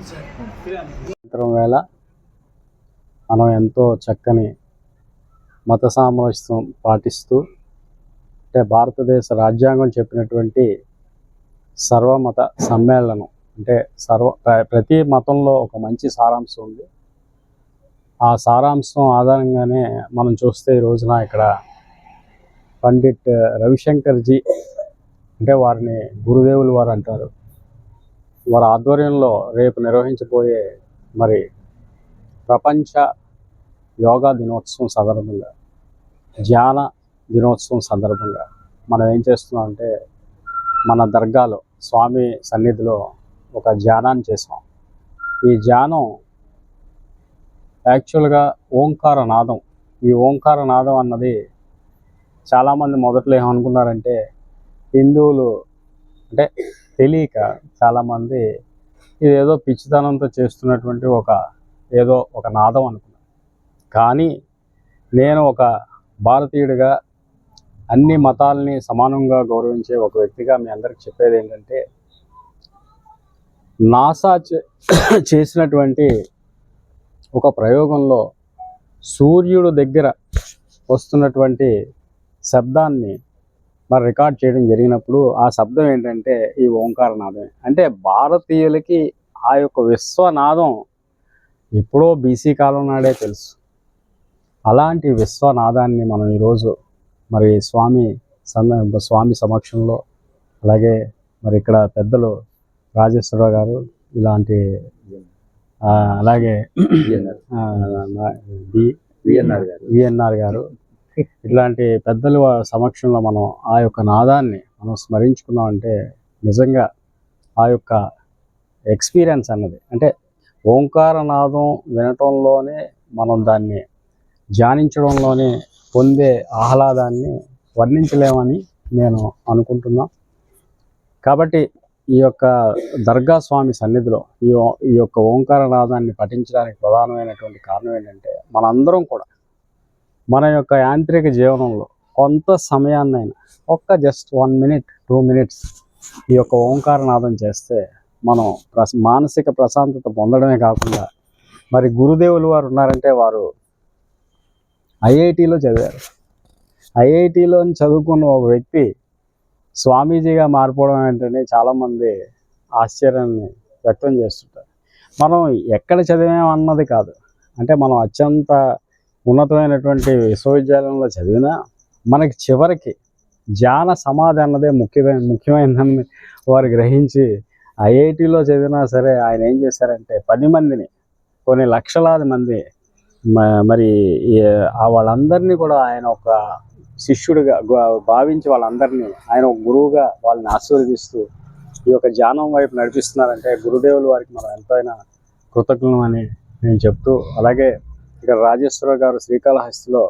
సాయంత్రం వేళ మనం ఎంతో చక్కని మత సామరస్యం పాటిస్తూ, అంటే భారతదేశ రాజ్యాంగం చెప్పినటువంటి సర్వమత సమ్మేళనం, అంటే ప్రతి మతంలో ఒక మంచి సారాంశం ఉంది. ఆ సారాంశం ఆధారంగానే మనం చూస్తే ఈ రోజున ఇక్కడ పండిట్ రవిశంకర్జీ, అంటే వారిని గురుదేవులు వారు అంటారు, వారి ఆధ్వర్యంలో రేపు నిర్వహించబోయే మరి ప్రపంచ యోగా దినోత్సవం సందర్భంగా, ధ్యాన దినోత్సవం సందర్భంగా మనం ఏం చేస్తున్నాం అంటే మన దర్గాలో స్వామి సన్నిధిలో ఒక ధ్యానాన్ని చేసాం. ఈ ధ్యానం యాక్చువల్గా ఓంకార నాదం. ఈ ఓంకార నాదం అన్నది చాలామంది మొదట్లో ఏమనుకున్నారంటే హిందువులు అంటే తెలియక చాలామంది ఇదేదో పిచ్చితనంతో చేస్తున్నటువంటి ఏదో ఒక నాదం అనుకున్నాను. కానీ నేను ఒక భారతీయుడిగా అన్ని మతాలని సమానంగా గౌరవించే ఒక వ్యక్తిగా మీ అందరికి చెప్పేది ఏంటంటే, నాసా చేసినటువంటి ఒక ప్రయోగంలో సూర్యుడు దగ్గర వస్తున్నటువంటి శబ్దాన్ని మరి రికార్డ్ చేయడం జరిగినప్పుడు ఆ శబ్దం ఏంటంటే ఈ ఓంకారనాదమే. అంటే భారతీయులకి ఆ యొక్క విశ్వనాదం ఎప్పుడో బీసీ కాలం నాడే తెలుసు. అలాంటి విశ్వనాదాన్ని మనం ఈరోజు మరి స్వామి సమక్షంలో, అలాగే మరి ఇక్కడ పెద్దలు రాజేశ్వరరావు గారు, ఇలాంటి అలాగే విఎన్ఆర్ గారు, ఇట్లాంటి పెద్దల సమక్షంలో మనం ఆ యొక్క నాదాన్ని మనం స్మరించుకున్నామంటే నిజంగా ఆ యొక్క ఎక్స్పీరియన్స్ అన్నది, అంటే ఓంకార నాదం వినటంలోనే మనం దాన్ని ధ్యానించడంలోనే పొందే ఆహ్లాదాన్ని వర్ణించలేమని నేను అనుకుంటున్నా. కాబట్టి ఈ యొక్క దర్గా స్వామి సన్నిధిలో ఈ యొక్క ఓంకార నాదాన్ని పఠించడానికి ప్రధానమైనటువంటి కారణం ఏంటంటే, మనందరం కూడా మన యొక్క యాంత్రిక జీవనంలో కొంత సమయాన్నైనా జస్ట్ 1 minute 2 minutes ఈ యొక్క ఓంకార నాదం చేస్తే మనం మానసిక ప్రశాంతత పొందడమే కాకుండా, మరి గురుదేవులు వారు ఉన్నారంటే వారు ఐఐటిలో చదివారు. ఐఐటిలో చదువుకున్న ఒక వ్యక్తి స్వామీజీగా మారిపోవడం ఏంటంటే చాలామంది ఆశ్చర్యాన్ని వ్యక్తం చేస్తుంటారు. మనం ఎక్కడ చదివామన్నది కాదు, అంటే మనం అత్యంత ఉన్నతమైనటువంటి విశ్వవిద్యాలయంలో చదివినా మనకి చివరికి ధ్యాన సమాధి అన్నదే ముఖ్యమైనదని వారు గ్రహించి ఐఐటిలో చదివినా సరే ఆయన ఏం చేశారంటే 10 మందిని, కొన్ని లక్షలాది మంది మరి వాళ్ళందరినీ కూడా ఆయన ఒక శిష్యుడిగా భావించి వాళ్ళందరినీ ఆయన ఒక గురువుగా వాళ్ళని ఆశీర్వదిస్తూ ఈ యొక్క ధ్యానం వైపు నడిపిస్తున్నారంటే గురుదేవుల వారికి మనం ఎంతైనా కృతజ్ఞులమని నేను చెప్తూ, అలాగే ఇక్కడ రాజేశ్వరరావు గారు శ్రీకాళహస్తిలో